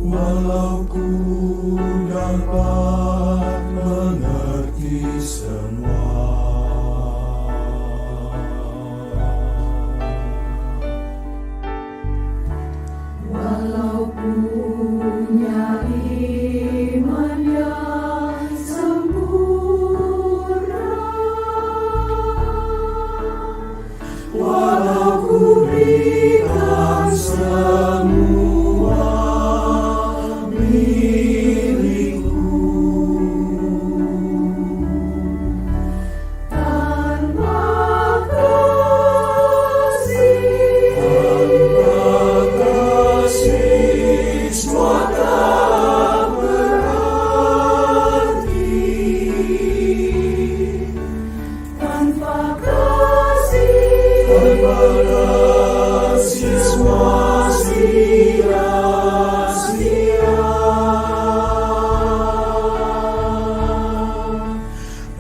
Walau ku dapat mengerti semua, walau punya iman yang sempurna, walau ku berikan semua milikku, tanpa kasih, semua tak berarti. tanpa kasih, Semua sia-sia.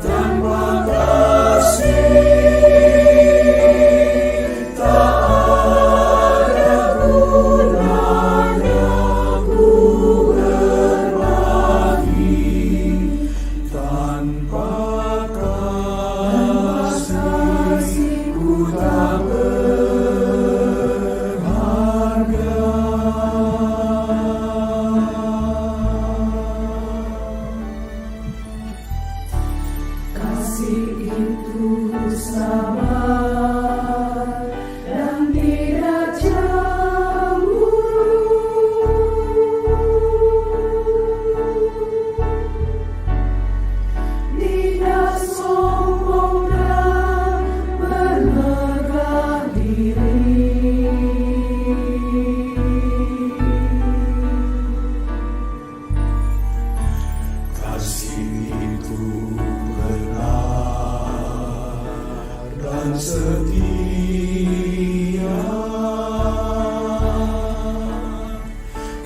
Tanpa kasih tak ada gunanya ku berbagi. Tanpa kasih ku tak kasih itu sabar dan tidak cemburu. Tidak sombong dan bermegah diri. kasih itu benar dan setia.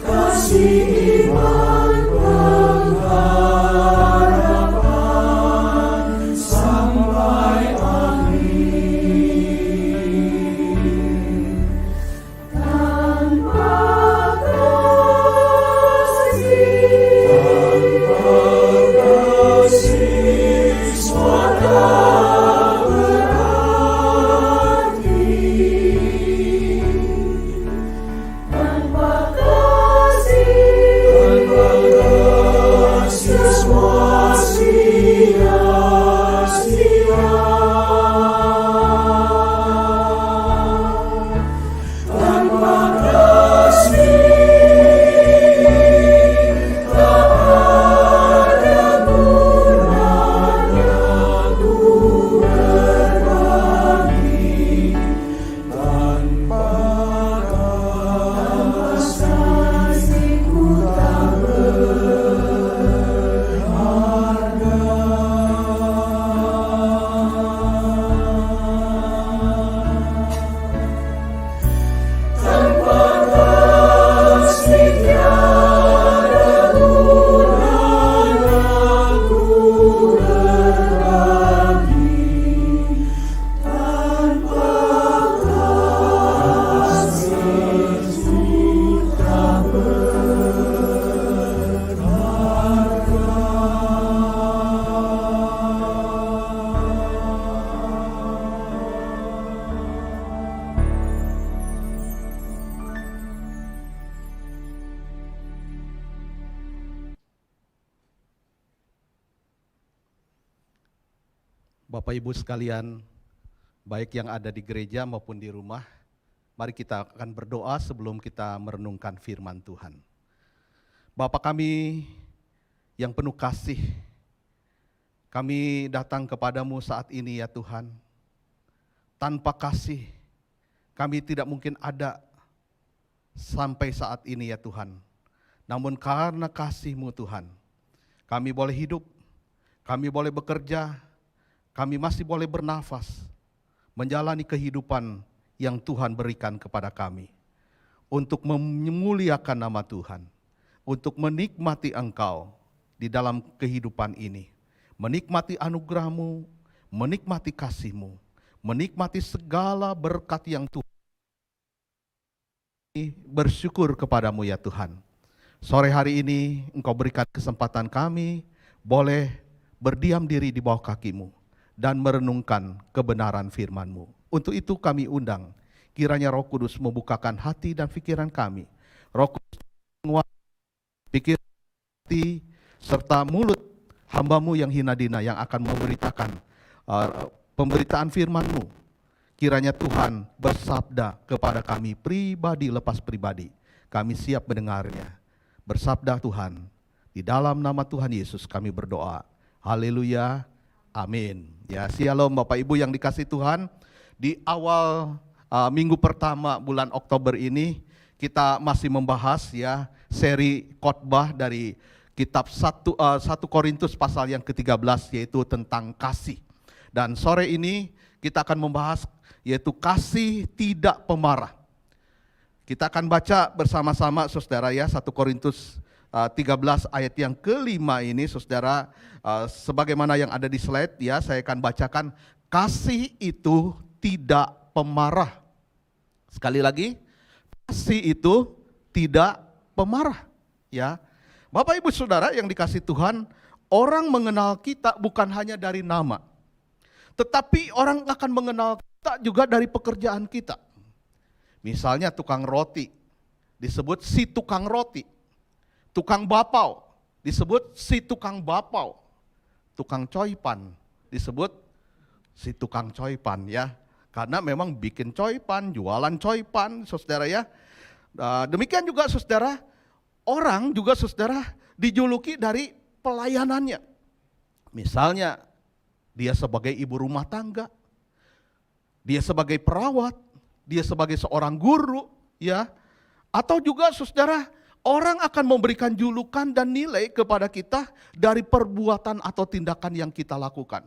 Kasih iman pengharapan sampai akhir. Tanpa kasih, Semua tak berarti. tanpa kasih, Semua sia-sia. Tanpa kasih tak ada gunanya ku berbagi. Tanpa kasih ku tak tanpa kasih tiada gunanya ku berbagi. Tanpa kasih tak Bapak Ibu sekalian, baik yang ada di gereja maupun di rumah, mari kita akan berdoa sebelum kita merenungkan firman Tuhan. Bapa kami yang penuh kasih, kami datang kepadamu saat ini ya Tuhan. Tanpa kasih, kami tidak mungkin ada sampai saat ini ya Tuhan. Namun karena kasih-Mu Tuhan, kami boleh hidup, kami boleh bekerja, kami masih boleh bernafas, menjalani kehidupan yang Tuhan berikan kepada kami. Untuk memuliakan nama Tuhan, untuk menikmati Engkau di dalam kehidupan ini. Menikmati anugerah-Mu, menikmati kasih-Mu, menikmati segala berkat yang Tuhan. Bersyukur kepadamu ya Tuhan. Sore hari ini Engkau berikan kesempatan kami boleh berdiam diri di bawah kaki-Mu dan merenungkan kebenaran firman-Mu. Untuk itu kami undang, kiranya Roh Kudus membukakan hati dan pikiran kami. Roh Kudus menguatkan pikiran, hati, serta mulut hamba-Mu yang hina dina yang akan memberitakan pemberitaan firman-Mu. Kiranya Tuhan bersabda kepada kami pribadi lepas pribadi. Kami siap mendengarnya. Bersabda Tuhan, di dalam nama Tuhan Yesus kami berdoa. Haleluya, amin. Ya, shalom Bapak Ibu yang dikasih Tuhan. Di awal minggu pertama bulan Oktober ini kita masih membahas ya seri khotbah dari kitab 1 Korintus pasal yang ke-13 yaitu tentang kasih. Dan sore ini kita akan membahas yaitu kasih tidak pemarah. Kita akan baca bersama-sama saudara ya 1 Korintus 13 ayat yang kelima ini saudara, sebagaimana yang ada di slide ya, saya akan bacakan. Kasih itu tidak pemarah. Sekali lagi, kasih itu tidak pemarah ya. Bapak Ibu Saudara yang dikasih Tuhan, orang mengenal kita bukan hanya dari nama, tetapi orang akan mengenal kita juga dari pekerjaan kita. Misalnya tukang roti disebut si tukang roti. Tukang bapau disebut si tukang bapau. Tukang coipan disebut si tukang coipan ya. Karena memang bikin coipan, jualan coipan saudara ya. Demikian juga saudara, orang juga saudara dijuluki dari pelayanannya. Misalnya dia sebagai ibu rumah tangga, dia sebagai perawat, dia sebagai seorang guru ya. Atau juga saudara, orang akan memberikan julukan dan nilai kepada kita dari perbuatan atau tindakan yang kita lakukan.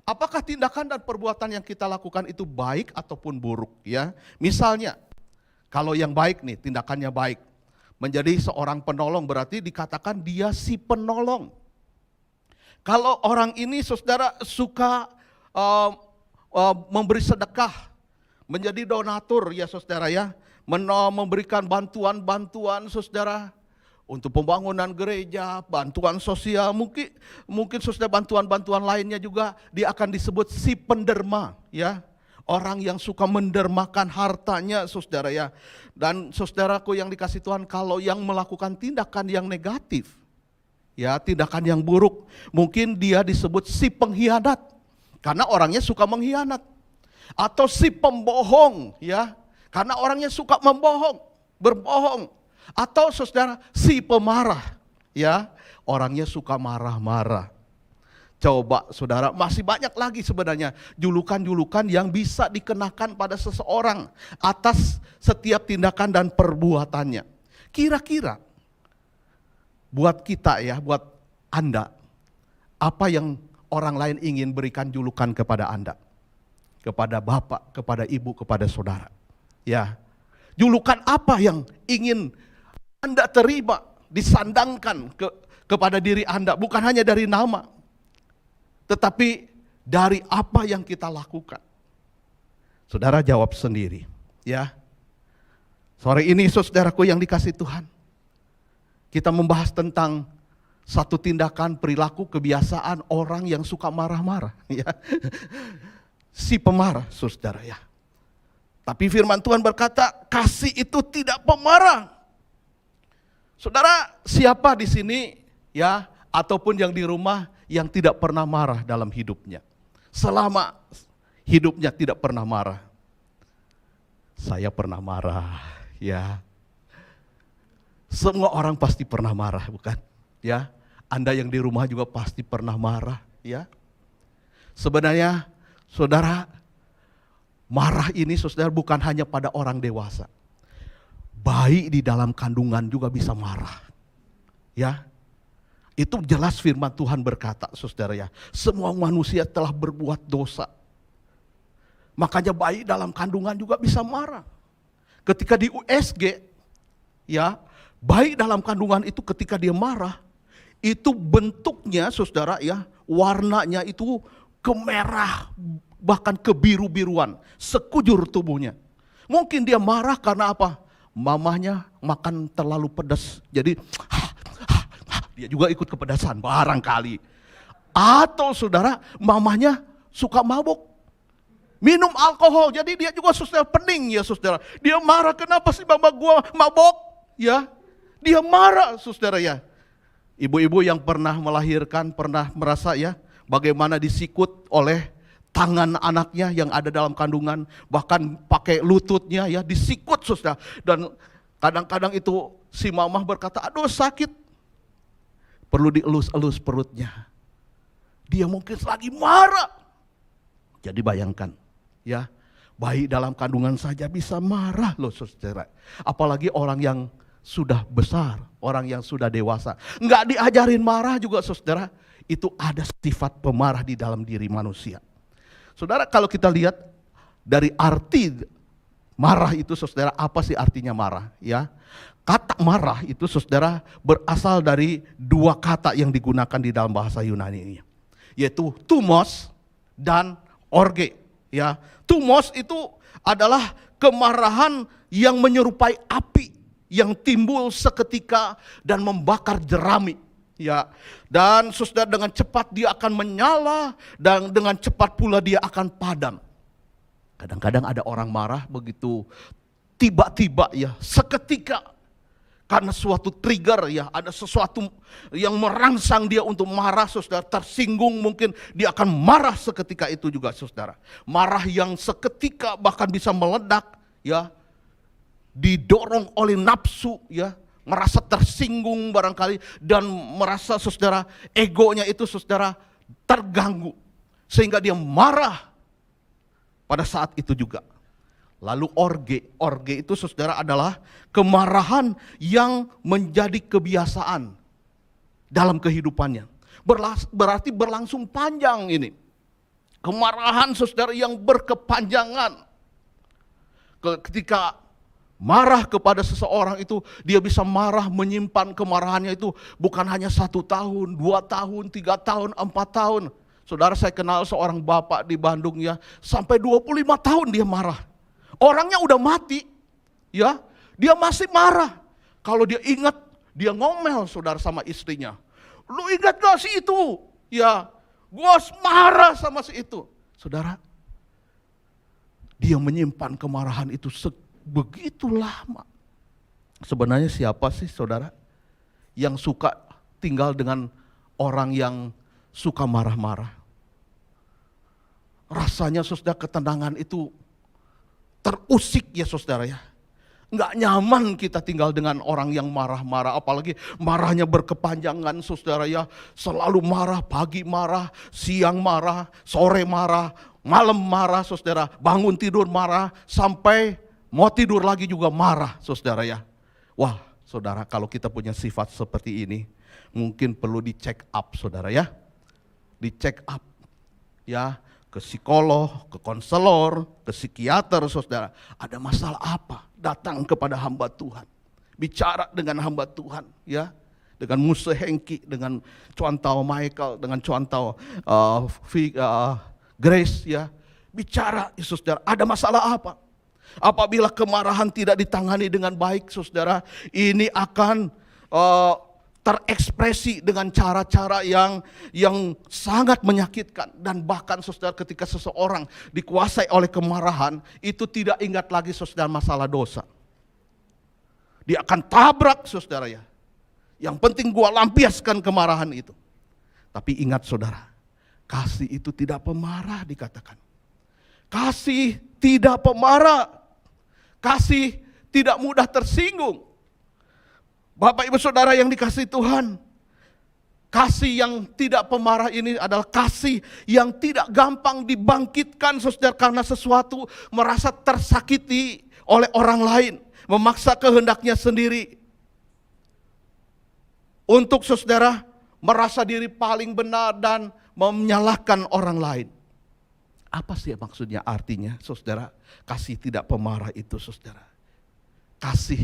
Apakah tindakan dan perbuatan yang kita lakukan itu baik ataupun buruk ya? Misalnya, kalau yang baik nih, tindakannya baik. Menjadi seorang penolong berarti dikatakan dia si penolong. Kalau orang ini saudara suka memberi sedekah, menjadi donatur ya saudara ya. Memberikan bantuan-bantuan saudara untuk pembangunan gereja, bantuan sosial, mungkin saudara bantuan-bantuan lainnya juga, dia akan disebut si penderma ya. Orang yang suka mendermakan hartanya saudara ya. Dan saudaraku yang dikasih Tuhan, kalau yang melakukan tindakan yang negatif ya, tindakan yang buruk, mungkin dia disebut si pengkhianat karena orangnya suka mengkhianat. Atau si pembohong ya, karena orangnya suka membohong, berbohong. Atau saudara si pemarah ya, orangnya suka marah-marah. Coba saudara, masih banyak lagi sebenarnya julukan-julukan yang bisa dikenakan pada seseorang atas setiap tindakan dan perbuatannya. Kira-kira buat kita ya, buat Anda, apa yang orang lain ingin berikan julukan kepada Anda? Kepada bapak, kepada ibu, kepada saudara. Ya, julukan apa yang ingin Anda terima, disandangkan kepada diri Anda, bukan hanya dari nama, tetapi dari apa yang kita lakukan. Saudara jawab sendiri, ya. Sore ini saudaraku yang dikasih Tuhan, kita membahas tentang satu tindakan, perilaku, kebiasaan orang yang suka marah-marah, ya. Si pemarah, saudara ya. Tapi firman Tuhan berkata, kasih itu tidak pemarah. Saudara, siapa di sini ya, ataupun yang di rumah yang tidak pernah marah dalam hidupnya? Selama hidupnya tidak pernah marah. Saya pernah marah, ya. Semua orang pasti pernah marah, bukan? Ya, Anda yang di rumah juga pasti pernah marah, ya. Sebenarnya, saudara, marah ini saudara bukan hanya pada orang dewasa. Bayi di dalam kandungan juga bisa marah. Ya. Itu jelas firman Tuhan berkata, saudara ya, semua manusia telah berbuat dosa. Makanya bayi dalam kandungan juga bisa marah. Ketika di USG, ya, bayi dalam kandungan itu ketika dia marah, itu bentuknya saudara ya, warnanya itu kemerah, bahkan kebiru-biruan, sekujur tubuhnya. Mungkin dia marah karena apa? mamahnya makan terlalu pedas. Jadi dia juga ikut kepedasan barangkali. Atau saudara, mamahnya suka mabuk. Minum alkohol, jadi dia juga saudara pening ya saudara. Dia marah, kenapa sih mama gua mabok? Ya, dia marah saudara ya. Ibu-ibu yang pernah melahirkan, pernah merasa ya, bagaimana disikut oleh tangan anaknya yang ada dalam kandungan, bahkan pakai lututnya ya, disikut saudara. Dan kadang-kadang itu si mamah berkata, aduh sakit. Perlu dielus-elus perutnya. Dia mungkin lagi marah. Jadi bayangkan ya, bayi dalam kandungan saja bisa marah loh saudara. Apalagi orang yang sudah besar, orang yang sudah dewasa. Enggak diajarin marah juga saudara. Itu ada sifat pemarah di dalam diri manusia. Saudara, kalau kita lihat dari arti marah itu saudara, apa sih artinya marah ya? Kata marah itu saudara berasal dari dua kata yang digunakan di dalam bahasa Yunani ini, yaitu thumos dan orge ya. Thumos itu adalah kemarahan yang menyerupai api yang timbul seketika dan membakar jerami. Ya, dan saudara dengan cepat dia akan menyala dan dengan cepat pula dia akan padam. Kadang-kadang ada orang marah begitu tiba-tiba ya, seketika karena suatu trigger ya, ada sesuatu yang merangsang dia untuk marah saudara, tersinggung mungkin dia akan marah seketika itu juga saudara. Marah yang seketika bahkan bisa meledak ya, didorong oleh nafsu ya, merasa tersinggung barangkali dan merasa saudara egonya itu saudara terganggu sehingga dia marah pada saat itu juga. Lalu orge itu saudara adalah kemarahan yang menjadi kebiasaan dalam kehidupannya. Berarti berlangsung panjang ini. Kemarahan saudara yang berkepanjangan. Ketika marah kepada seseorang itu, dia bisa marah menyimpan kemarahannya itu bukan hanya 1 tahun, 2 tahun, 3 tahun, 4 tahun. Saudara, saya kenal seorang bapak di Bandung ya, sampai 25 tahun dia marah. Orangnya udah mati, ya, dia masih marah. Kalau dia ingat, dia ngomel saudara sama istrinya. Lu ingat gak sih itu? Ya, gua marah sama si itu. Saudara, dia menyimpan kemarahan itu begitu lama. Sebenarnya siapa sih saudara yang suka tinggal dengan orang yang suka marah-marah? Rasanya saudara ketenangan itu terusik ya saudara ya. Nggak nyaman kita tinggal dengan orang yang marah-marah, apalagi marahnya berkepanjangan saudara ya. Selalu marah, pagi marah, siang marah, sore marah, malam marah saudara, bangun tidur marah, sampai mau tidur lagi juga marah saudara ya. Wah saudara, kalau kita punya sifat seperti ini, mungkin perlu di-check up saudara ya. Di-check up ya, ke psikolog, ke konselor, ke psikiater saudara. Ada masalah apa? Datang kepada hamba Tuhan. Bicara dengan hamba Tuhan ya. Dengan Muse Hengki, dengan Contoh Michael, dengan Contoh Grace ya. Bicara ya saudara, ada masalah apa? Apabila kemarahan tidak ditangani dengan baik saudara, ini akan terekspresi dengan cara-cara yang sangat menyakitkan. Dan bahkan saudara, ketika seseorang dikuasai oleh kemarahan, itu tidak ingat lagi saudara masalah dosa. Dia akan tabrak saudara ya. Yang penting gua lampiaskan kemarahan itu. Tapi ingat saudara, kasih itu tidak pemarah dikatakan. Kasih tidak pemarah. Kasih tidak mudah tersinggung. Bapak ibu saudara yang dikasihi Tuhan, kasih yang tidak pemarah ini adalah kasih yang tidak gampang dibangkitkan saudara karena sesuatu, merasa tersakiti oleh orang lain, memaksa kehendaknya sendiri untuk saudara merasa diri paling benar dan menyalahkan orang lain. Apa sih maksudnya, artinya saudara kasih tidak pemarah itu saudara? Kasih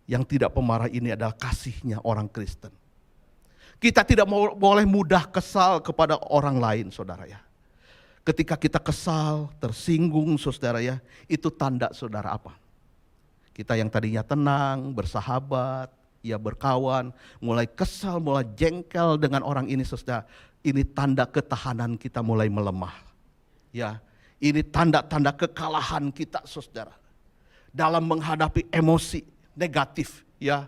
yang tidak pemarah ini adalah kasihnya orang Kristen. Kita tidak boleh mudah kesal kepada orang lain saudara ya. Ketika kita kesal, tersinggung saudara ya, itu tanda saudara apa? Kita yang tadinya tenang, bersahabat, ya berkawan, mulai kesal, mulai jengkel dengan orang ini, saudara. Ini tanda ketahanan kita mulai melemah. Ya, ini tanda-tanda kekalahan kita, saudara, dalam menghadapi emosi negatif, ya,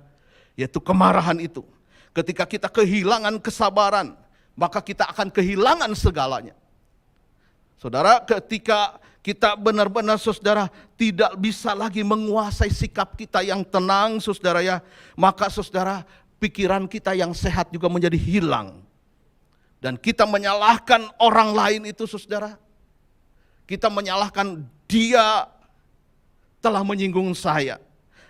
yaitu kemarahan itu. Ketika kita kehilangan kesabaran, maka kita akan kehilangan segalanya. Saudara, ketika kita benar-benar, saudara, tidak bisa lagi menguasai sikap kita yang tenang, saudara, ya, maka saudara, pikiran kita yang sehat juga menjadi hilang. Dan kita menyalahkan orang lain itu, saudara. Kita menyalahkan dia telah menyinggung saya.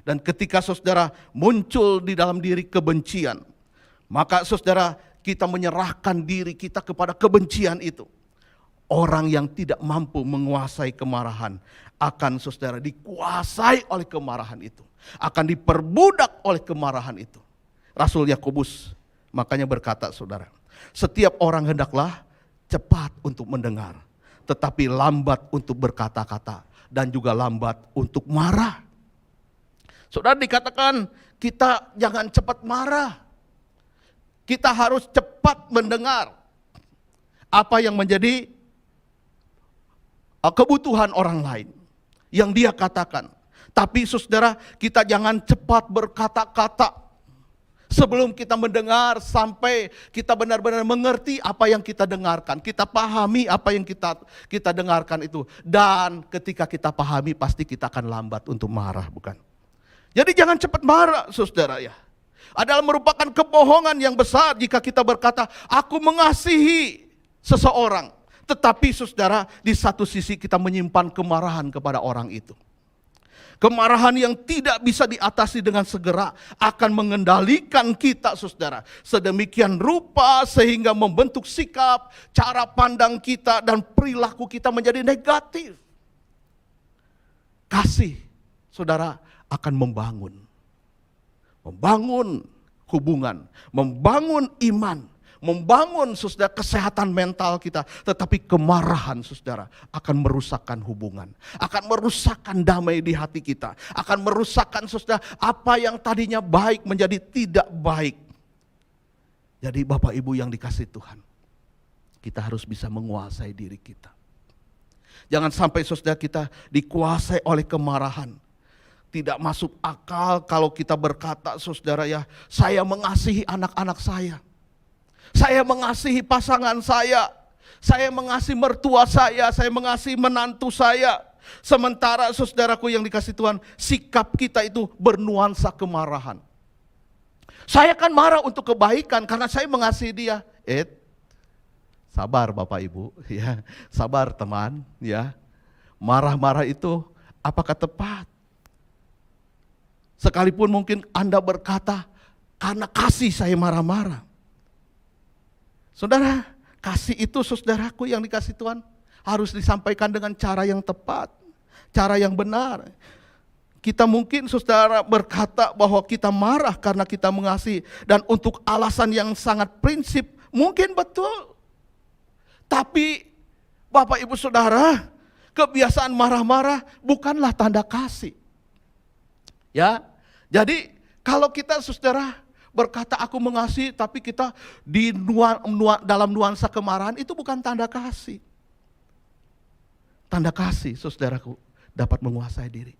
Dan ketika saudara muncul di dalam diri kebencian, maka saudara, kita menyerahkan diri kita kepada kebencian itu. Orang yang tidak mampu menguasai kemarahan akan, saudara, dikuasai oleh kemarahan itu. Akan diperbudak oleh kemarahan itu. Rasul Yakobus makanya berkata, saudara, setiap orang hendaklah cepat untuk mendengar, tetapi lambat untuk berkata-kata, dan juga lambat untuk marah. Saudara, dikatakan kita jangan cepat marah. Kita harus cepat mendengar apa yang menjadi kebutuhan orang lain yang dia katakan. Tapi saudara, kita jangan cepat berkata-kata sebelum kita mendengar, sampai kita benar-benar mengerti apa yang kita dengarkan. Kita pahami apa yang kita dengarkan itu. Dan ketika kita pahami, pasti kita akan lambat untuk marah, bukan? Jadi jangan cepat marah, saudara, ya. Adalah merupakan kebohongan yang besar jika kita berkata, aku mengasihi seseorang. Tetapi saudara, di satu sisi kita menyimpan kemarahan kepada orang itu. Kemarahan yang tidak bisa diatasi dengan segera akan mengendalikan kita, saudara. Sedemikian rupa sehingga membentuk sikap, cara pandang kita, dan perilaku kita menjadi negatif. Kasih, saudara, akan membangun hubungan, membangun iman, membangun, saudara, kesehatan mental kita. Tetapi kemarahan, saudara, akan merusakkan hubungan, akan merusakkan damai di hati kita, akan merusakkan, saudara, apa yang tadinya baik menjadi tidak baik. Jadi Bapak Ibu yang dikasihi Tuhan, kita harus bisa menguasai diri kita. Jangan sampai, saudara, kita dikuasai oleh kemarahan. Tidak masuk akal kalau kita berkata, saudara, ya, saya mengasihi anak-anak saya mengasihi pasangan saya mengasihi mertua saya mengasihi menantu saya. Sementara, saudaraku yang dikasihi Tuhan, sikap kita itu bernuansa kemarahan. Saya kan marah untuk kebaikan karena saya mengasihi dia. Sabar Bapak Ibu, ya, sabar teman, ya. Marah-marah itu apakah tepat? Sekalipun mungkin Anda berkata, karena kasih saya marah-marah. Saudara, kasih itu, saudaraku yang dikasihi Tuhan, harus disampaikan dengan cara yang tepat, cara yang benar. Kita mungkin, saudara, berkata bahwa kita marah karena kita mengasihi, dan untuk alasan yang sangat prinsip, mungkin betul. Tapi Bapak Ibu Saudara, kebiasaan marah-marah bukanlah tanda kasih. Ya, jadi kalau kita, saudara, berkata aku mengasihi, tapi kita dalam nuansa kemarahan, itu bukan tanda kasih. Tanda kasih, saudaraku, dapat menguasai diri,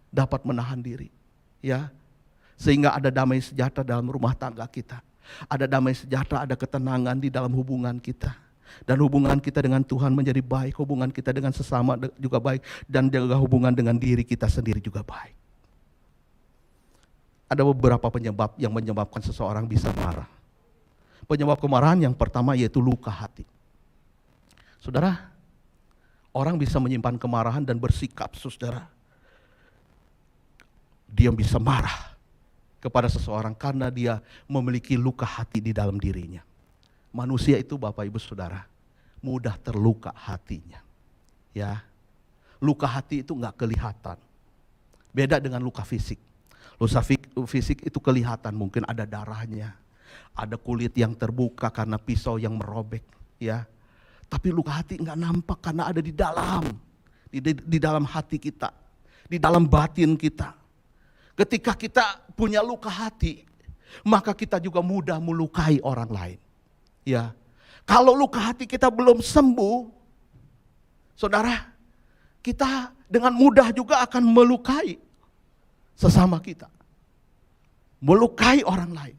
dapat menahan diri, ya, sehingga ada damai sejahtera dalam rumah tangga kita, ada damai sejahtera, ada ketenangan di dalam hubungan kita, dan hubungan kita dengan Tuhan menjadi baik, hubungan kita dengan sesama juga baik, dan juga hubungan dengan diri kita sendiri juga baik. Ada beberapa penyebab yang menyebabkan seseorang bisa marah. Penyebab kemarahan yang pertama yaitu luka hati. Saudara, orang bisa menyimpan kemarahan dan bersikap, saudara, dia bisa marah kepada seseorang karena dia memiliki luka hati di dalam dirinya. Manusia itu, Bapak Ibu Saudara, mudah terluka hatinya. Ya, luka hati itu nggak kelihatan. Beda dengan luka fisik. Luka fisik itu kelihatan, mungkin ada darahnya, ada kulit yang terbuka karena pisau yang merobek, ya. Tapi luka hati nggak nampak karena ada di dalam hati kita, di dalam batin kita. Ketika kita punya luka hati, maka kita juga mudah melukai orang lain. Ya, kalau luka hati kita belum sembuh, saudara, kita dengan mudah juga akan melukai sesama kita. Melukai orang lain.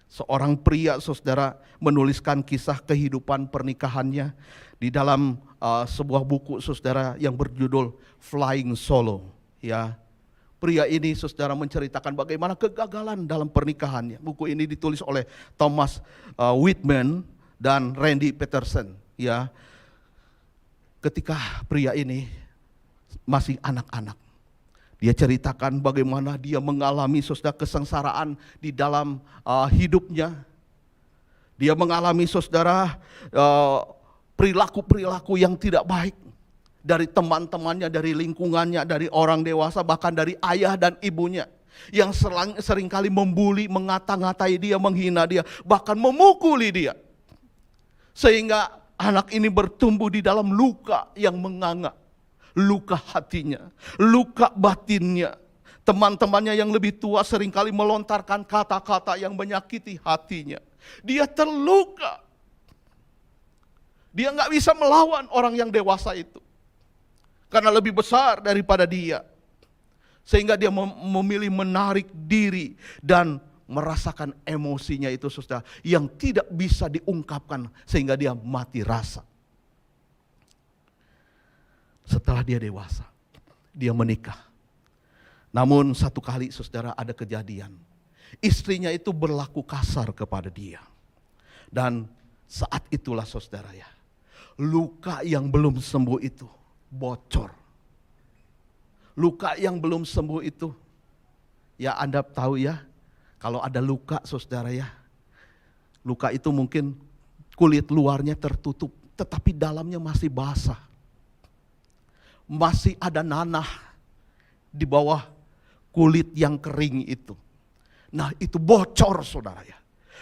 Seorang pria, saudara, menuliskan kisah kehidupan pernikahannya di dalam sebuah buku, saudara, yang berjudul Flying Solo. Ya, pria ini, saudara, menceritakan bagaimana kegagalan dalam pernikahannya. Buku ini ditulis oleh Thomas Whitman dan Randy Peterson. Ya, ketika pria ini masih anak-anak, dia ceritakan bagaimana dia mengalami, saudara, kesengsaraan di dalam hidupnya. Dia mengalami, saudara, perilaku-perilaku yang tidak baik dari teman-temannya, dari lingkungannya, dari orang dewasa, bahkan dari ayah dan ibunya, yang seringkali membuli, mengata-ngatai dia, menghina dia, bahkan memukuli dia. Sehingga anak ini bertumbuh di dalam luka yang menganga. Luka hatinya, luka batinnya. Teman-temannya yang lebih tua seringkali melontarkan kata-kata yang menyakiti hatinya. Dia terluka. Dia nggak bisa melawan orang yang dewasa itu, karena lebih besar daripada dia. Sehingga dia memilih menarik diri dan merasakan emosinya itu, saudara, yang tidak bisa diungkapkan, sehingga dia mati rasa. Setelah dia dewasa, dia menikah. Namun satu kali, saudara, ada kejadian. Istrinya itu berlaku kasar kepada dia. Dan saat itulah, saudara, ya, luka yang belum sembuh itu bocor. Luka yang belum sembuh itu, ya Anda tahu ya, kalau ada luka, saudara, ya, luka itu mungkin kulit luarnya tertutup, tetapi dalamnya masih basah. Masih ada nanah di bawah kulit yang kering itu. Nah, itu bocor, saudara, ya.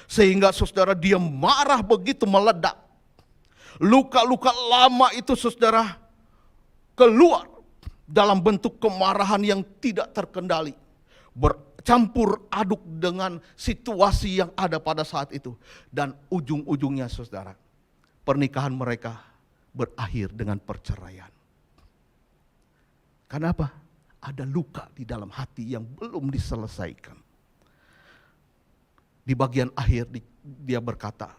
Sehingga, saudara, dia marah begitu meledak. Luka-luka lama itu, saudara, keluar dalam bentuk kemarahan yang tidak terkendali, bercampur aduk dengan situasi yang ada pada saat itu. Dan ujung-ujungnya, saudara, pernikahan mereka berakhir dengan perceraian. Kenapa? Ada luka di dalam hati yang belum diselesaikan. Di bagian akhir dia berkata,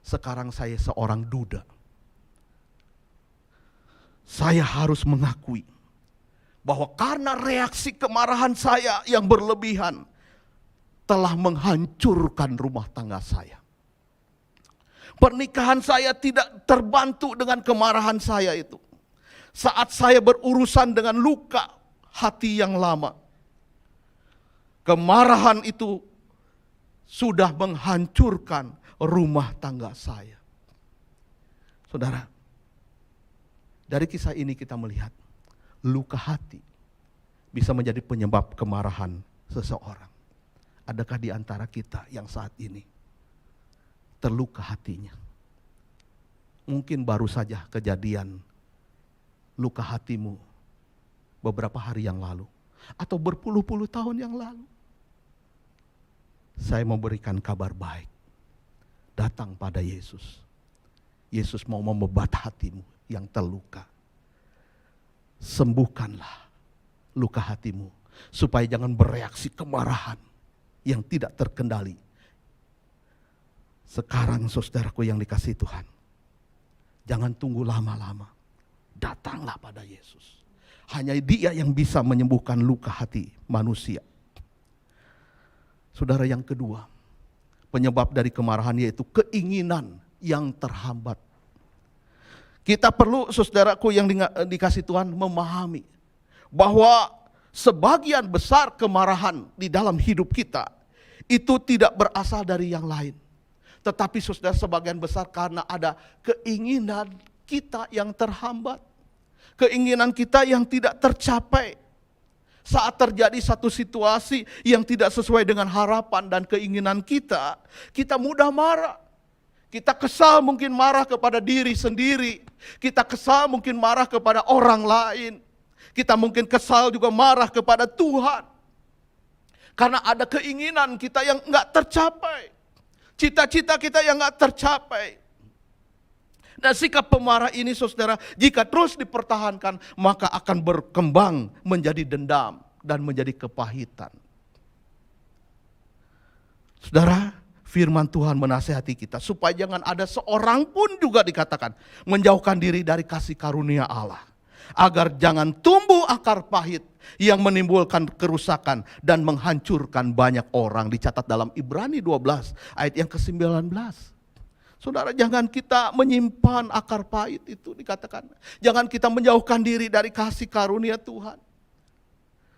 sekarang saya seorang duda. Saya harus mengakui bahwa karena reaksi kemarahan saya yang berlebihan telah menghancurkan rumah tangga saya. Pernikahan saya tidak terbantu dengan kemarahan saya itu. Saat saya berurusan dengan luka hati yang lama, kemarahan itu sudah menghancurkan rumah tangga saya. Saudara, dari kisah ini kita melihat luka hati bisa menjadi penyebab kemarahan seseorang. Adakah di antara kita yang saat ini terluka hatinya? Mungkin baru saja kejadian luka hatimu beberapa hari yang lalu, atau berpuluh-puluh tahun yang lalu. Saya memberikan kabar baik. Datang pada Yesus. Yesus mau membebat hatimu yang terluka. Sembuhkanlah luka hatimu, supaya jangan bereaksi kemarahan yang tidak terkendali. Sekarang, saudaraku yang dikasihi Tuhan, jangan tunggu lama-lama. Datanglah pada Yesus. Hanya Dia yang bisa menyembuhkan luka hati manusia. Saudara, yang kedua, penyebab dari kemarahan yaitu keinginan yang terhambat. Kita perlu, saudaraku yang dikasihi Tuhan, memahami bahwa sebagian besar kemarahan di dalam hidup kita itu tidak berasal dari yang lain. Tetapi, saudara, sebagian besar karena ada keinginan kita yang terhambat. Keinginan kita yang tidak tercapai. Saat terjadi satu situasi yang tidak sesuai dengan harapan dan keinginan kita, kita mudah marah. Kita kesal, mungkin marah kepada diri sendiri. Kita kesal, mungkin marah kepada orang lain. Kita mungkin kesal juga marah kepada Tuhan. Karena ada keinginan kita yang enggak tercapai. Cita-cita kita yang enggak tercapai. Dan sikap pemarah ini saudara, jika terus dipertahankan, maka akan berkembang menjadi dendam dan menjadi kepahitan. Saudara, firman Tuhan menasihati kita supaya jangan ada seorang pun juga dikatakan menjauhkan diri dari kasih karunia Allah. Agar jangan tumbuh akar pahit yang menimbulkan kerusakan dan menghancurkan banyak orang. Dicatat dalam Ibrani 12 ayat yang ke-19. Saudara, jangan kita menyimpan akar pahit itu dikatakan. Jangan kita menjauhkan diri dari kasih karunia Tuhan.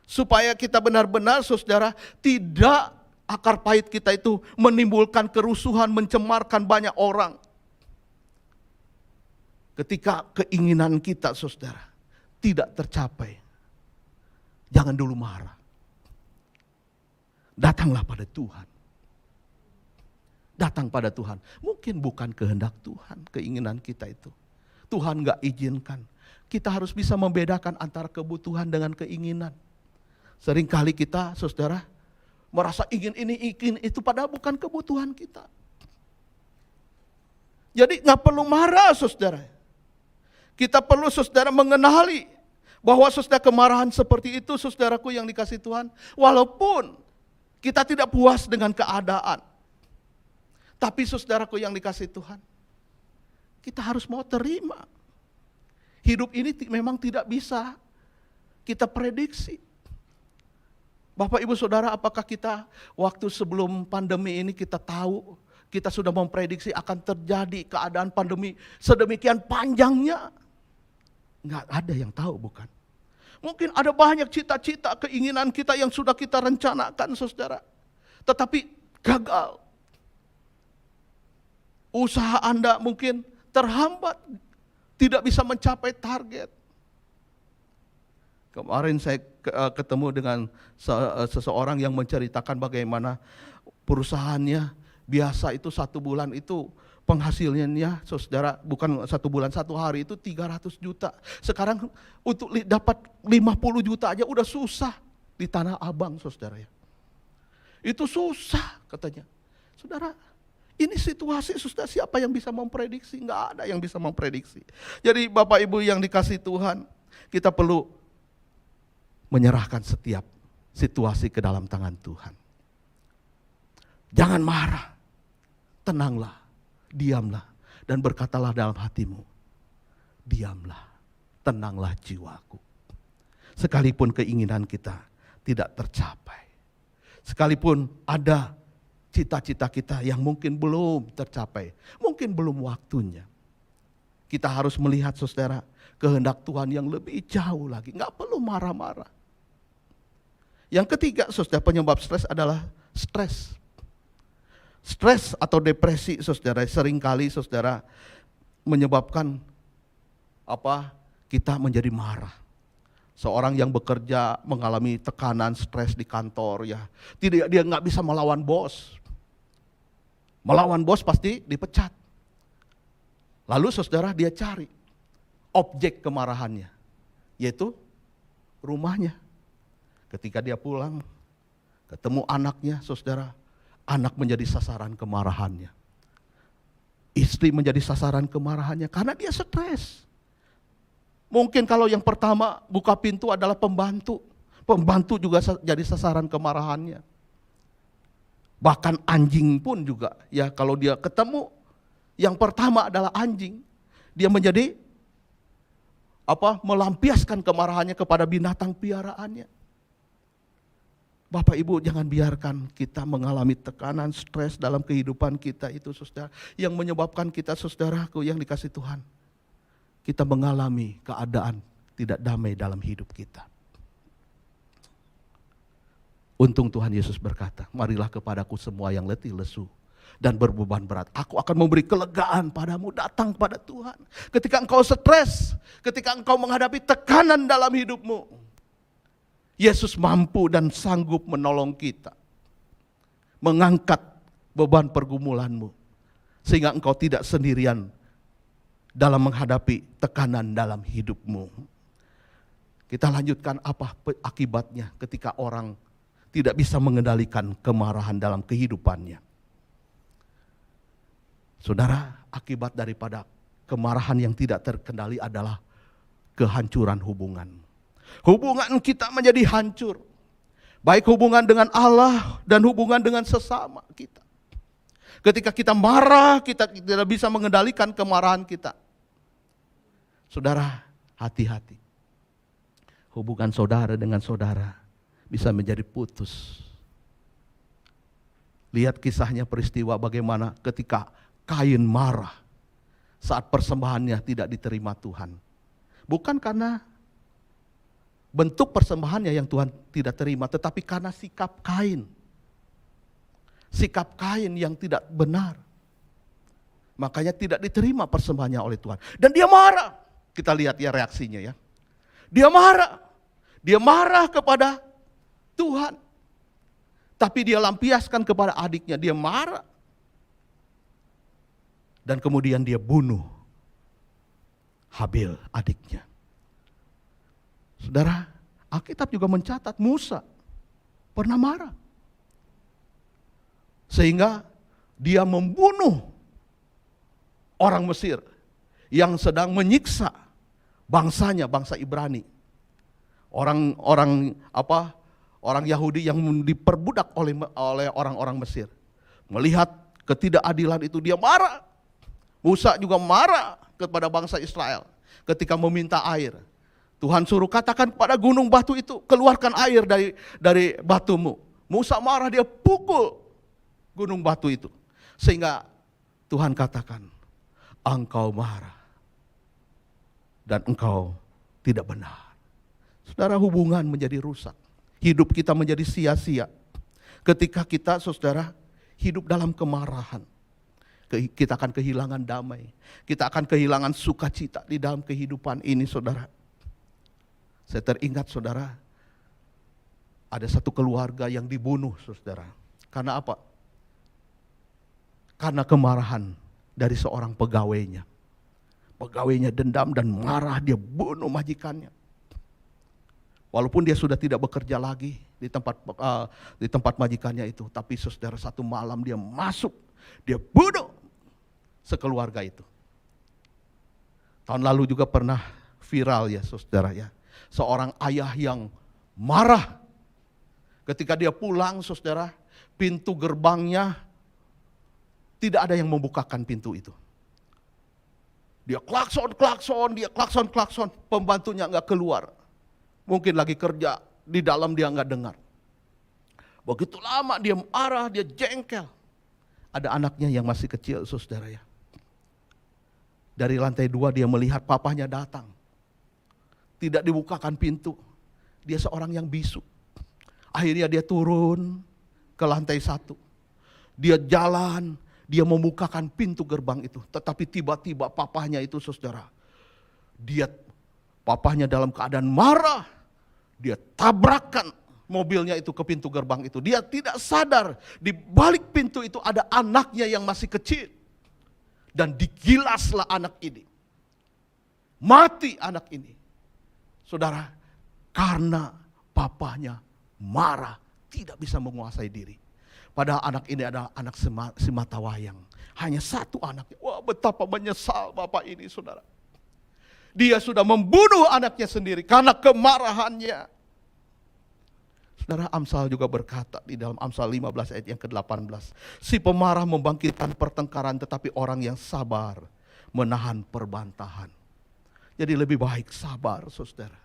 Supaya kita benar-benar saudara tidak akar pahit kita itu menimbulkan kerusuhan, mencemarkan banyak orang. Ketika keinginan kita saudara tidak tercapai, jangan dulu marah. Datanglah pada Tuhan. Datang pada Tuhan. Mungkin bukan kehendak Tuhan, keinginan kita itu. Tuhan gak izinkan. Kita harus bisa membedakan antara kebutuhan dengan keinginan. Seringkali kita, saudara, merasa ingin ini, ingin itu, padahal bukan kebutuhan kita. Jadi gak perlu marah, saudara. Kita perlu, saudara, mengenali bahwa, saudara, kemarahan seperti itu, saudaraku yang dikasih Tuhan, walaupun kita tidak puas dengan keadaan, tapi saudaraku yang dikasih Tuhan, kita harus mau terima. Hidup ini memang tidak bisa kita prediksi. Bapak, Ibu, Saudara, apakah kita waktu sebelum pandemi ini kita tahu, kita sudah memprediksi akan terjadi keadaan pandemi sedemikian panjangnya? Enggak ada yang tahu, bukan? Mungkin ada banyak cita-cita, keinginan kita yang sudah kita rencanakan, saudara. Tetapi gagal. Usaha Anda mungkin terhambat, tidak bisa mencapai target. Kemarin saya ketemu dengan seseorang yang menceritakan bagaimana perusahaannya biasa itu 1 bulan itu penghasilannya, saudara, bukan 1 bulan, 1 hari itu 300 juta. Sekarang untuk dapat 50 juta aja udah susah di Tanah Abang, saudara ya. Itu susah katanya. Saudara, ini situasi, saudara, siapa yang bisa memprediksi? Enggak ada yang bisa memprediksi. Jadi Bapak Ibu yang dikasih Tuhan, kita perlu menyerahkan setiap situasi ke dalam tangan Tuhan. Jangan marah, tenanglah, diamlah, dan berkatalah dalam hatimu, diamlah, tenanglah jiwaku. Sekalipun keinginan kita tidak tercapai, sekalipun ada cita-cita kita yang mungkin belum tercapai, mungkin belum waktunya. Kita harus melihat, saudara, kehendak Tuhan yang lebih jauh lagi. Nggak perlu marah-marah. Yang ketiga, saudara, penyebab stres adalah stres. Stres atau depresi, saudara, seringkali, saudara, menyebabkan kita menjadi marah. Seorang yang bekerja mengalami tekanan, stres di kantor, ya, dia nggak bisa melawan bos. Melawan bos pasti dipecat. Lalu saudara, dia cari objek kemarahannya, yaitu rumahnya. Ketika dia pulang, ketemu anaknya, saudara, anak menjadi sasaran kemarahannya. Istri menjadi sasaran kemarahannya karena dia stres. Mungkin kalau yang pertama buka pintu adalah pembantu. Pembantu juga jadi sasaran kemarahannya. Bahkan anjing pun juga, ya, kalau dia ketemu yang pertama adalah anjing, dia menjadi melampiaskan kemarahannya kepada binatang piaraannya. Bapak Ibu, jangan biarkan kita mengalami tekanan, stres dalam kehidupan kita itu, saudara, yang menyebabkan kita, saudaraku yang dikasih Tuhan, kita mengalami keadaan tidak damai dalam hidup kita. Untung Tuhan Yesus berkata, marilah kepadaku semua yang letih lesu dan berbeban berat, aku akan memberi kelegaan padamu. Datang pada Tuhan. Ketika engkau stres, ketika engkau menghadapi tekanan dalam hidupmu, Yesus mampu dan sanggup menolong kita, mengangkat beban pergumulanmu, sehingga engkau tidak sendirian dalam menghadapi tekanan dalam hidupmu. Kita lanjutkan apa akibatnya ketika orang tidak bisa mengendalikan kemarahan dalam kehidupannya. Saudara, akibat daripada kemarahan yang tidak terkendali adalah kehancuran hubungan. Hubungan kita menjadi hancur. Baik hubungan dengan Allah dan hubungan dengan sesama kita. Ketika kita marah, kita tidak bisa mengendalikan kemarahan kita. Saudara, hati-hati. Hubungan saudara dengan saudara bisa menjadi putus. Lihat kisahnya, peristiwa bagaimana ketika Kain marah saat persembahannya tidak diterima Tuhan. Bukan karena bentuk persembahannya yang Tuhan tidak terima, tetapi karena sikap Kain. Sikap Kain yang tidak benar. Makanya tidak diterima persembahannya oleh Tuhan. Dan dia marah. Kita lihat ya reaksinya ya. Dia marah. Dia marah kepada Tuhan. Tapi dia lampiaskan kepada adiknya. Dia marah. Dan kemudian dia bunuh Habil adiknya. Saudara, Alkitab juga mencatat Musa pernah marah. Sehingga dia membunuh orang Mesir yang sedang menyiksa bangsanya, bangsa Ibrani. Orang Yahudi yang diperbudak oleh orang-orang Mesir. Melihat ketidakadilan itu dia marah. Musa juga marah kepada bangsa Israel ketika meminta air. Tuhan suruh katakan kepada gunung batu itu, keluarkan air dari batumu. Musa marah, dia pukul gunung batu itu. Sehingga Tuhan katakan, engkau marah dan engkau tidak benar. Saudara, hubungan menjadi rusak. Hidup kita menjadi sia-sia ketika kita, saudara, hidup dalam kemarahan. Kita akan kehilangan damai. Kita akan kehilangan sukacita di dalam kehidupan ini, saudara. Saya teringat, saudara, ada satu keluarga yang dibunuh, saudara. Karena apa? Karena kemarahan dari seorang pegawainya. Pegawainya dendam dan marah, dia bunuh majikannya. Walaupun dia sudah tidak bekerja lagi di tempat majikannya itu, tapi saudara, satu malam dia masuk, dia bunuh sekeluarga itu. Tahun lalu juga pernah viral ya saudara ya. Seorang ayah yang marah ketika dia pulang, saudara, pintu gerbangnya tidak ada yang membukakan pintu itu. Dia klakson, pembantunya nggak keluar. Mungkin lagi kerja, di dalam dia nggak dengar. Begitu lama dia marah, dia jengkel. Ada anaknya yang masih kecil, saudara ya. Dari lantai 2 dia melihat papahnya datang. Tidak dibukakan pintu. Dia seorang yang bisu. Akhirnya dia turun ke lantai 1. Dia jalan, dia membukakan pintu gerbang itu. Tetapi tiba-tiba papahnya itu, saudara, papahnya dalam keadaan marah. Dia tabrakkan mobilnya itu ke pintu gerbang itu. Dia tidak sadar di balik pintu itu ada anaknya yang masih kecil. Dan digilaslah anak ini. Mati anak ini. Saudara, karena papahnya marah, tidak bisa menguasai diri. Padahal anak ini adalah anak sematawayang. Hanya satu anaknya. Wah, betapa menyesal bapak ini, saudara. Dia sudah membunuh anaknya sendiri karena kemarahannya. Saudara, Amsal juga berkata di dalam Amsal 15 ayat yang ke-18. Si pemarah membangkitkan pertengkaran, tetapi orang yang sabar menahan perbantahan. Jadi lebih baik sabar, saudara,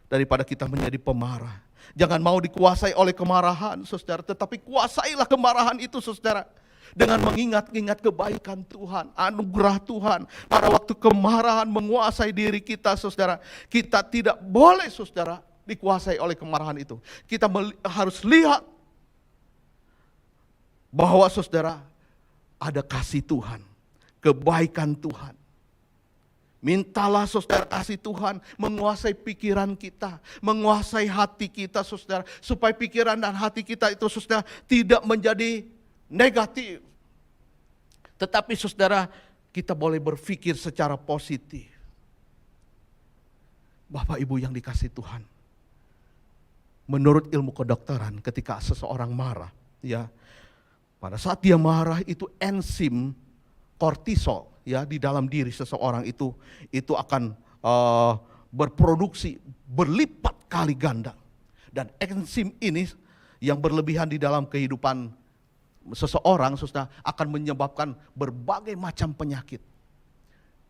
daripada kita menjadi pemarah. Jangan mau dikuasai oleh kemarahan, saudara, tetapi kuasailah kemarahan itu, saudara, dengan mengingat-ingat kebaikan Tuhan, anugerah Tuhan. Pada waktu kemarahan menguasai diri kita, saudara, kita tidak boleh, saudara, dikuasai oleh kemarahan itu. Kita harus lihat bahwa, saudara, ada kasih Tuhan, kebaikan Tuhan. Mintalah, saudara, kasih Tuhan menguasai pikiran kita, menguasai hati kita, saudara, supaya pikiran dan hati kita itu, saudara, tidak menjadi negatif. Tetapi, saudara, kita boleh berpikir secara positif. Bapak Ibu yang dikasih Tuhan, menurut ilmu kedokteran ketika seseorang marah, ya, pada saat dia marah itu enzim kortisol ya di dalam diri seseorang itu akan berproduksi berlipat kali ganda. Dan enzim ini yang berlebihan di dalam kehidupan seseorang saudara akan menyebabkan berbagai macam penyakit.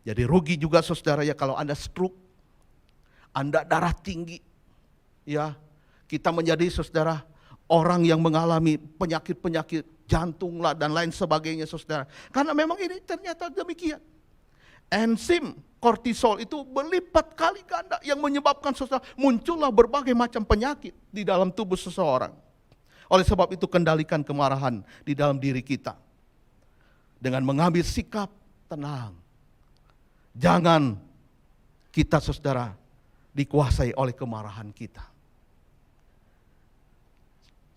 Jadi rugi juga saudara ya kalau Anda stroke, Anda darah tinggi, ya, kita menjadi saudara orang yang mengalami penyakit-penyakit jantung lah dan lain sebagainya saudara. Karena memang ini ternyata demikian. Enzim kortisol itu berlipat kali ganda yang menyebabkan saudara muncullah berbagai macam penyakit di dalam tubuh seseorang. Oleh sebab itu kendalikan kemarahan di dalam diri kita dengan mengambil sikap tenang. Jangan kita saudara dikuasai oleh kemarahan kita.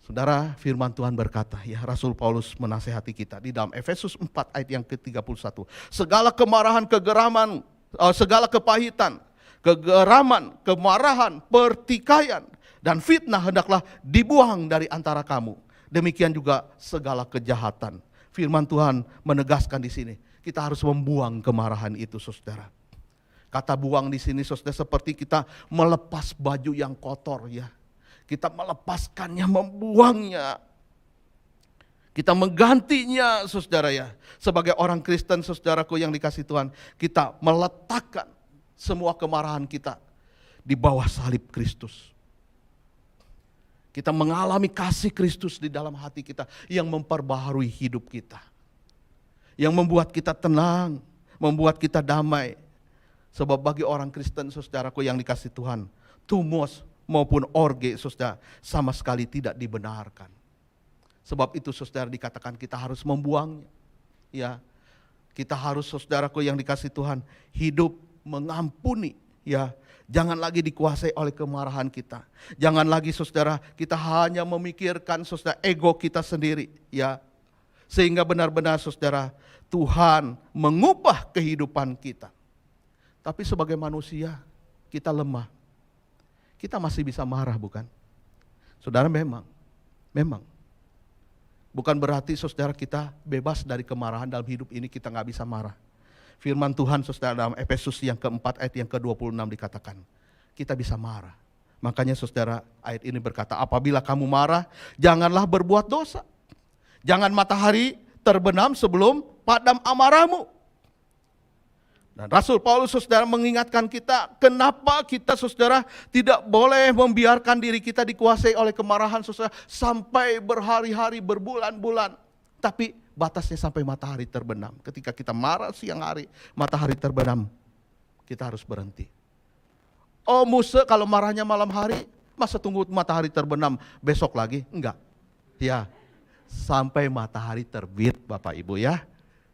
Saudara, firman Tuhan berkata, ya, Rasul Paulus menasihati kita di dalam Efesus 4 ayat yang ke-31. Segala kemarahan, kegeraman, segala kepahitan, kegeraman, kemarahan, pertikaian, dan fitnah hendaklah dibuang dari antara kamu. Demikian juga segala kejahatan. Firman Tuhan menegaskan di sini, kita harus membuang kemarahan itu, saudara. Kata buang di sini, saudara, seperti kita melepas baju yang kotor, ya. Kita melepaskannya, membuangnya. Kita menggantinya, saudara ya. Sebagai orang Kristen, saudaraku yang dikasih Tuhan, kita meletakkan semua kemarahan kita di bawah salib Kristus. Kita mengalami kasih Kristus di dalam hati kita yang memperbaharui hidup kita. Yang membuat kita tenang, membuat kita damai. Sebab bagi orang Kristen, saudaraku yang dikasih Tuhan, tumos maupun orge, saudara, sama sekali tidak dibenarkan. Sebab itu, saudara, dikatakan kita harus membuangnya. Ya, kita harus, saudaraku yang dikasih Tuhan, hidup mengampuni. Ya, jangan lagi dikuasai oleh kemarahan kita. Jangan lagi, saudara, kita hanya memikirkan, saudara, ego kita sendiri. Ya, sehingga benar-benar, saudara, Tuhan mengubah kehidupan kita. Tapi sebagai manusia, kita lemah. Kita masih bisa marah, bukan? Saudara, memang. Bukan berarti saudara kita bebas dari kemarahan dalam hidup ini, kita gak bisa marah. Firman Tuhan saudara dalam Efesus yang keempat ayat yang ke-26 dikatakan, kita bisa marah. Makanya saudara ayat ini berkata, apabila kamu marah, janganlah berbuat dosa. Jangan matahari terbenam sebelum padam amarahmu. Dan Rasul Paulus saudara mengingatkan kita, kenapa kita saudara tidak boleh membiarkan diri kita dikuasai oleh kemarahan saudara sampai berhari-hari, berbulan-bulan. Tapi batasnya sampai matahari terbenam. Ketika kita marah siang hari, matahari terbenam, kita harus berhenti. Oh Musa kalau marahnya malam hari, masa tunggu matahari terbenam besok lagi? Enggak. Ya, sampai matahari terbit Bapak Ibu ya.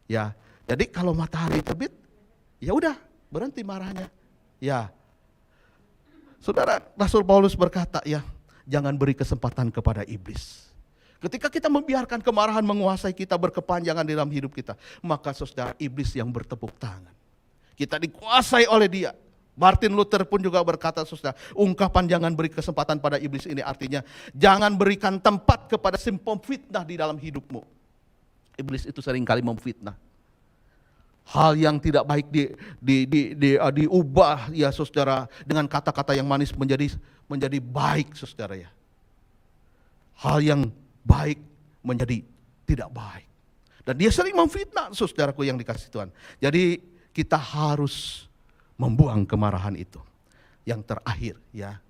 Ya, jadi kalau matahari terbit, ya udah, berhenti marahnya. Ya. Saudara, Rasul Paulus berkata, ya, jangan beri kesempatan kepada iblis. Ketika kita membiarkan kemarahan menguasai kita berkepanjangan dalam hidup kita, maka saudara, iblis yang bertepuk tangan. Kita dikuasai oleh dia. Martin Luther pun juga berkata, saudara, ungkapan jangan beri kesempatan pada iblis ini artinya jangan berikan tempat kepada simpom fitnah di dalam hidupmu. Iblis itu seringkali memfitnah. Hal yang tidak baik diubah ya saudara dengan kata-kata yang manis menjadi baik saudara ya. Hal yang baik menjadi tidak baik. Dan dia sering memfitnah saudaraku yang dikasih Tuhan. Jadi kita harus membuang kemarahan itu. Yang terakhir ya,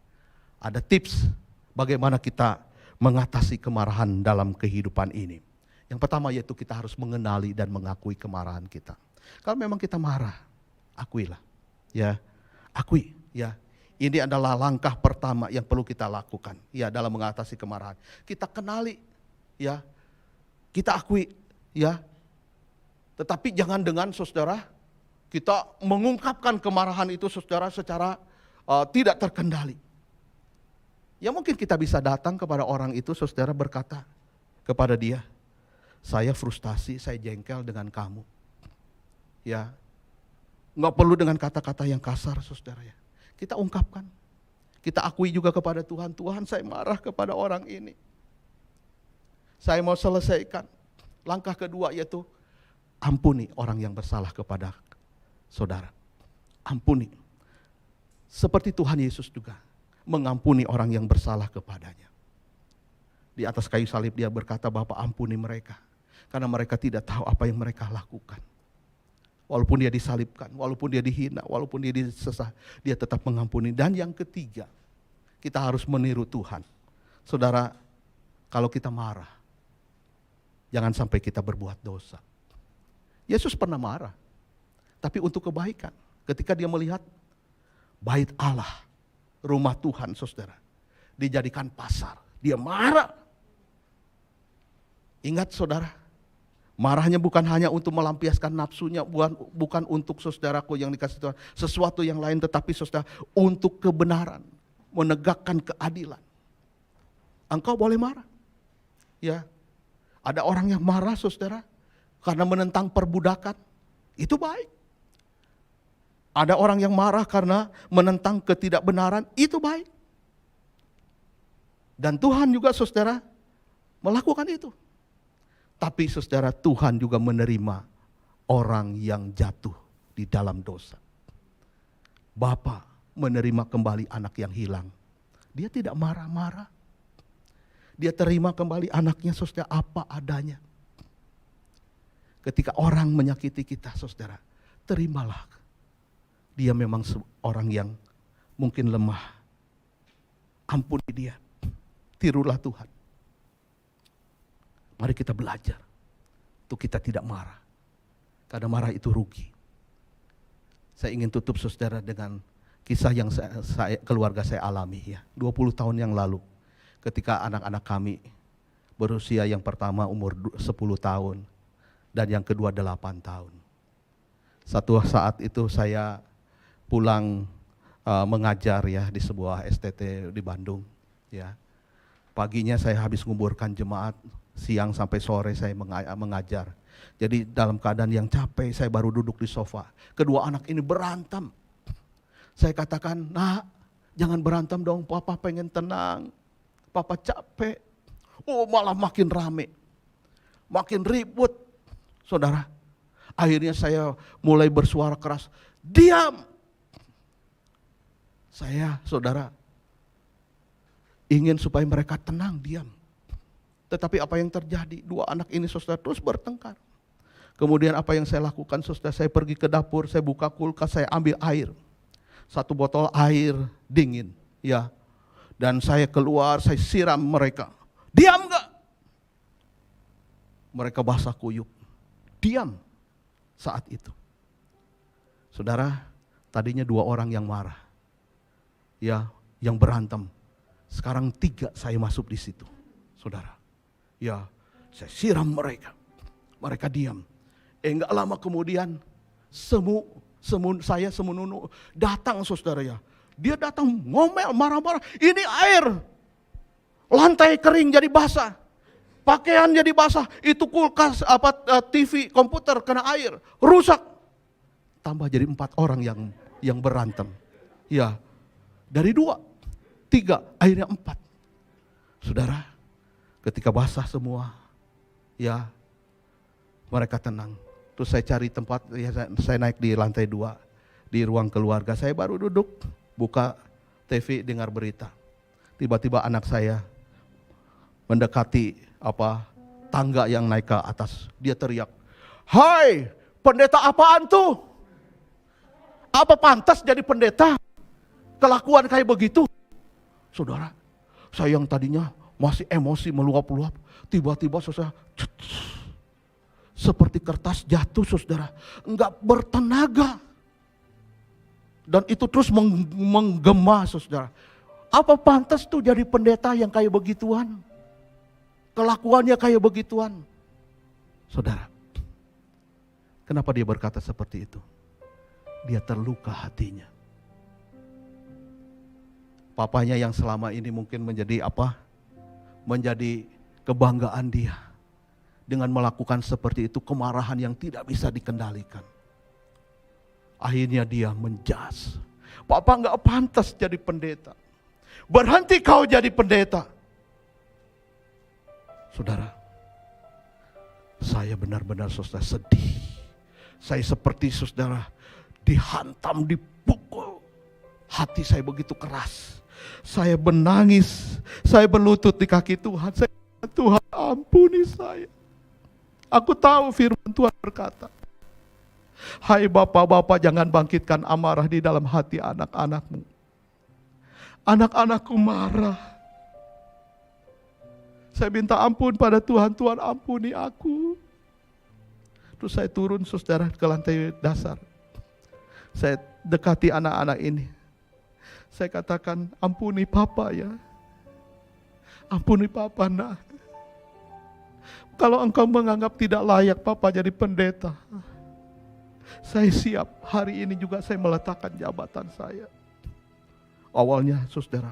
ada tips bagaimana kita mengatasi kemarahan dalam kehidupan ini. Yang pertama yaitu kita harus mengenali dan mengakui kemarahan kita. Kalau memang kita marah, akuilah, ya, akui, ya. Ini adalah langkah pertama yang perlu kita lakukan, ya, dalam mengatasi kemarahan. Kita kenali, ya, kita akui, ya. Tetapi jangan dengan saudara kita mengungkapkan kemarahan itu saudara secara tidak terkendali. Ya mungkin kita bisa datang kepada orang itu saudara berkata kepada dia, saya frustasi, saya jengkel dengan kamu. Ya, nggak perlu dengan kata-kata yang kasar, saudara ya. Kita ungkapkan, Kita akui juga kepada Tuhan, Tuhan saya marah kepada orang ini. Saya mau selesaikan. Langkah kedua yaitu ampuni orang yang bersalah kepada saudara. Ampuni. Seperti Tuhan Yesus juga mengampuni orang yang bersalah kepadanya. Di atas kayu salib dia berkata, Bapa ampuni mereka. Karena mereka tidak tahu apa yang mereka lakukan. Walaupun dia disalibkan, walaupun dia dihina, walaupun dia disesah, dia tetap mengampuni. Dan yang ketiga, kita harus meniru Tuhan. Saudara, kalau kita marah, jangan sampai kita berbuat dosa. Yesus pernah marah, tapi untuk kebaikan. Ketika dia melihat bait Allah, rumah Tuhan, saudara, dijadikan pasar, dia marah. Ingat saudara, marahnya bukan hanya untuk melampiaskan nafsunya, bukan untuk saudaraku yang dikasih Tuhan, sesuatu yang lain, tetapi saudara, untuk kebenaran, menegakkan keadilan. Engkau boleh marah. Ya, ada orang yang marah saudara, karena menentang perbudakan, itu baik. Ada orang yang marah karena menentang ketidakbenaran, itu baik. Dan Tuhan juga saudara melakukan itu. Tapi saudara, Tuhan juga menerima orang yang jatuh di dalam dosa. Bapa menerima kembali anak yang hilang. Dia tidak marah-marah. Dia terima kembali anaknya saudara apa adanya. Ketika orang menyakiti kita saudara, terimalah. Dia memang orang yang mungkin lemah. Ampuni dia. Tirulah Tuhan. Mari kita belajar untuk kita tidak marah. Karena marah itu rugi. Saya ingin tutup saudara dengan kisah yang keluarga saya alami ya. 20 tahun yang lalu ketika anak-anak kami berusia yang pertama umur 10 tahun dan yang kedua 8 tahun. Satu saat itu saya pulang mengajar ya di sebuah STT di Bandung ya. Paginya saya habis nguburkan jemaat, siang sampai sore saya mengajar. Jadi dalam keadaan yang capek, saya baru duduk di sofa. Kedua anak ini berantem. Saya katakan, nah jangan berantem dong, papa pengen tenang. Papa capek. Oh malah makin rame. Makin ribut. Saudara, akhirnya saya mulai bersuara keras, diam. Saya, saudara, ingin supaya mereka tenang, diam. Tetapi apa yang terjadi? Dua anak ini saudara terus bertengkar. Kemudian apa yang saya lakukan saudara? Saya pergi ke dapur, saya buka kulkas, saya ambil air. 1 botol air dingin. Ya. Dan saya keluar, saya siram mereka. Diam gak? Mereka basah kuyup. Diam saat itu. Saudara, tadinya 2 orang yang marah. Ya, yang berantem. Sekarang 3 saya masuk di situ. Saudara. Ya, saya siram mereka. Mereka diam. Enggak lama kemudian semu Nunu datang saudara ya. Dia datang ngomel, marah-marah. Ini air. Lantai kering jadi basah. Pakaian jadi basah. Itu kulkas, TV, komputer kena air. Rusak. Tambah jadi 4 orang yang berantem. Ya, dari 2, 3, akhirnya 4. Saudara, ketika basah semua, ya mereka tenang. Terus saya cari tempat, ya saya naik di lantai 2, di ruang keluarga. Saya baru duduk, buka TV, dengar berita. Tiba-tiba anak saya mendekati tangga yang naik ke atas. Dia teriak, "Hai, pendeta apaan tuh? Apa pantas jadi pendeta? Kelakuan kayak begitu." Saudara, saya yang tadinya masih emosi meluap-luap, tiba-tiba saudara, seperti kertas jatuh saudara, enggak bertenaga. Dan itu terus menggema saudara. Apa pantas tuh jadi pendeta yang kayak begituan? Kelakuannya kayak begituan. Saudara, kenapa dia berkata seperti itu? Dia terluka hatinya. Papanya yang selama ini mungkin menjadi menjadi kebanggaan dia. Dengan melakukan seperti itu, kemarahan yang tidak bisa dikendalikan. Akhirnya dia menjas. Papa gak pantas jadi pendeta. Berhenti kau jadi pendeta. Saudara, saya benar-benar saudara sedih. Saya seperti saudara dihantam, dipukul. Hati saya begitu keras. Saya menangis, saya berlutut di kaki Tuhan. Saya, Tuhan ampuni saya. Aku tahu firman Tuhan berkata, hai bapak-bapak, jangan bangkitkan amarah di dalam hati anak-anakmu. Anak-anakku marah. Saya minta ampun pada Tuhan, Tuhan ampuni aku. Terus saya turun saudara ke lantai dasar. Saya dekati anak-anak ini. Saya katakan, ampuni papa ya. Ampuni papa nak. Kalau engkau menganggap tidak layak papa jadi pendeta, saya siap hari ini juga saya meletakkan jabatan saya. Awalnya saudara,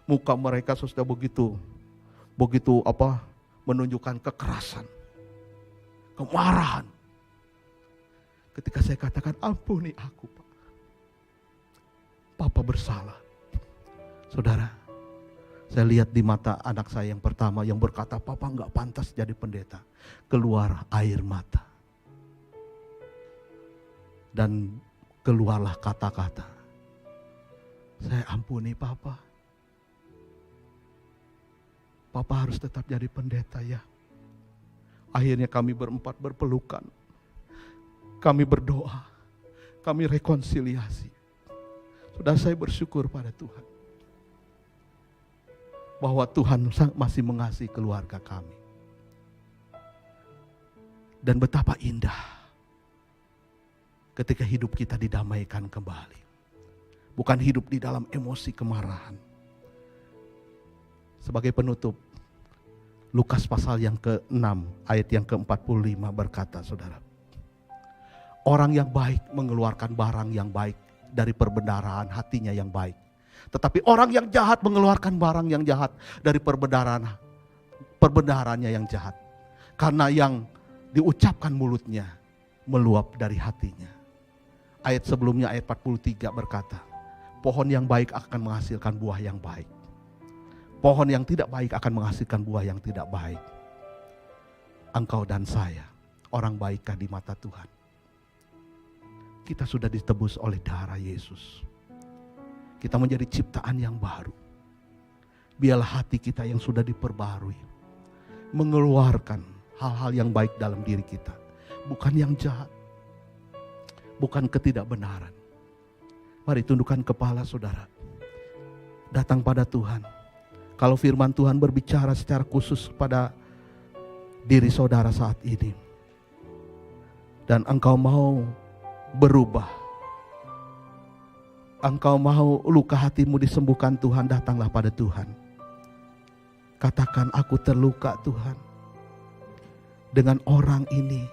muka mereka saudara begitu menunjukkan kekerasan, kemarahan. Ketika saya katakan, ampuni aku Pak. Papa bersalah. Saudara, saya lihat di mata anak saya yang pertama yang berkata, papa enggak pantas jadi pendeta. Keluar air mata. Dan keluarlah kata-kata, saya ampuni papa. Papa harus tetap jadi pendeta ya. Akhirnya kami berempat berpelukan. Kami berdoa. Kami rekonsiliasi. Sudah saya bersyukur pada Tuhan. Bahwa Tuhan masih mengasihi keluarga kami. Dan betapa indah ketika hidup kita didamaikan kembali. Bukan hidup di dalam emosi kemarahan. Sebagai penutup, Lukas pasal yang ke-6 ayat yang ke-45 berkata, saudara, orang yang baik mengeluarkan barang yang baik dari perbendaharaan hatinya yang baik. Tetapi orang yang jahat mengeluarkan barang yang jahat dari perbendaharannya yang jahat. Karena yang diucapkan mulutnya meluap dari hatinya. Ayat sebelumnya ayat 43 berkata, pohon yang baik akan menghasilkan buah yang baik. Pohon yang tidak baik akan menghasilkan buah yang tidak baik. Engkau dan saya, orang baikkah di mata Tuhan? Kita sudah ditebus oleh darah Yesus. Kita menjadi ciptaan yang baru. Biarlah hati kita yang sudah diperbarui mengeluarkan hal-hal yang baik dalam diri kita. Bukan yang jahat. Bukan ketidakbenaran. Mari tundukkan kepala saudara. Datang pada Tuhan. Kalau firman Tuhan berbicara secara khusus pada diri saudara saat ini. Dan engkau mau berubah. Engkau mau luka hatimu disembuhkan Tuhan, datanglah pada Tuhan. Katakan, aku terluka Tuhan. Dengan orang ini.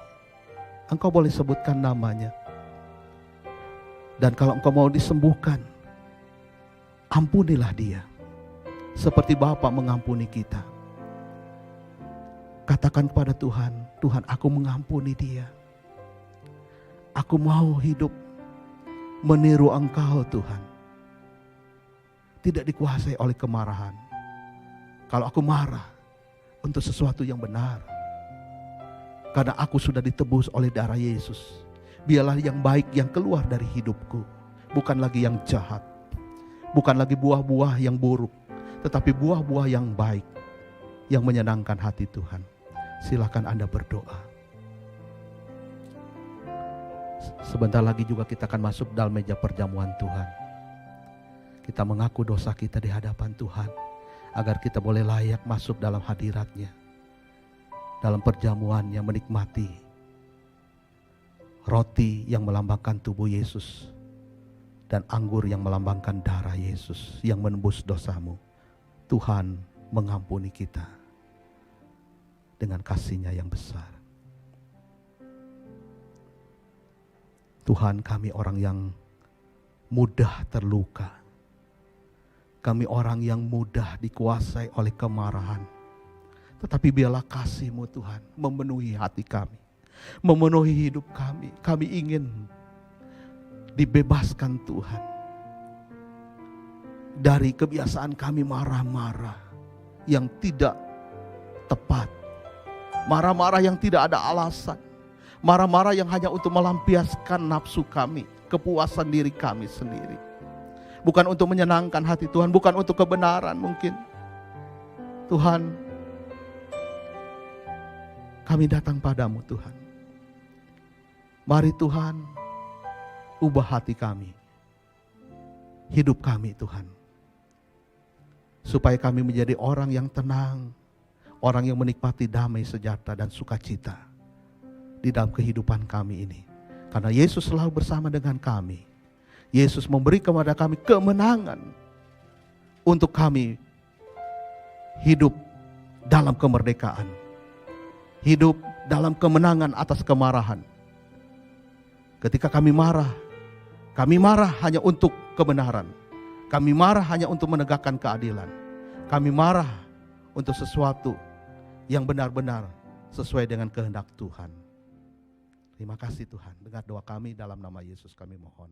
Engkau boleh sebutkan namanya. Dan kalau engkau mau disembuhkan, ampunilah dia. Seperti Bapa mengampuni kita. Katakan kepada Tuhan, Tuhan aku mengampuni dia. Aku mau hidup meniru Engkau Tuhan. Tidak dikuasai oleh kemarahan. Kalau aku marah untuk sesuatu yang benar. Karena aku sudah ditebus oleh darah Yesus. Biarlah yang baik yang keluar dari hidupku. Bukan lagi yang jahat. Bukan lagi buah-buah yang buruk. Tetapi buah-buah yang baik. Yang menyenangkan hati Tuhan. Silakan Anda berdoa. Sebentar lagi juga kita akan masuk dalam meja perjamuan Tuhan. Kita mengaku dosa kita di hadapan Tuhan. Agar kita boleh layak masuk dalam hadirat-Nya. Dalam perjamuannya menikmati roti yang melambangkan tubuh Yesus. Dan anggur yang melambangkan darah Yesus yang menembus dosamu. Tuhan mengampuni kita dengan kasih-Nya yang besar. Tuhan, kami orang yang mudah terluka. Kami orang yang mudah dikuasai oleh kemarahan. Tetapi biarlah kasih-Mu Tuhan memenuhi hati kami. Memenuhi hidup kami. Kami ingin dibebaskan Tuhan. dari kebiasaan kami marah-marah yang tidak tepat. Marah-marah yang tidak ada alasan. Marah-marah yang hanya untuk melampiaskan nafsu kami, kepuasan diri kami sendiri. Bukan untuk menyenangkan hati Tuhan, bukan untuk kebenaran mungkin. Tuhan, kami datang padamu Tuhan. Mari Tuhan, ubah hati kami, hidup kami Tuhan. Supaya kami menjadi orang yang tenang, orang yang menikmati damai sejahtera dan sukacita di dalam kehidupan kami ini. Karena Yesus selalu bersama dengan kami. Yesus memberi kepada kami kemenangan untuk kami hidup dalam kemerdekaan. Hidup dalam kemenangan atas kemarahan. Ketika kami marah hanya untuk kebenaran. Kami marah hanya untuk menegakkan keadilan. Kami marah untuk sesuatu yang benar-benar sesuai dengan kehendak Tuhan. Terima kasih Tuhan. Dengar doa kami dalam nama Yesus kami mohon.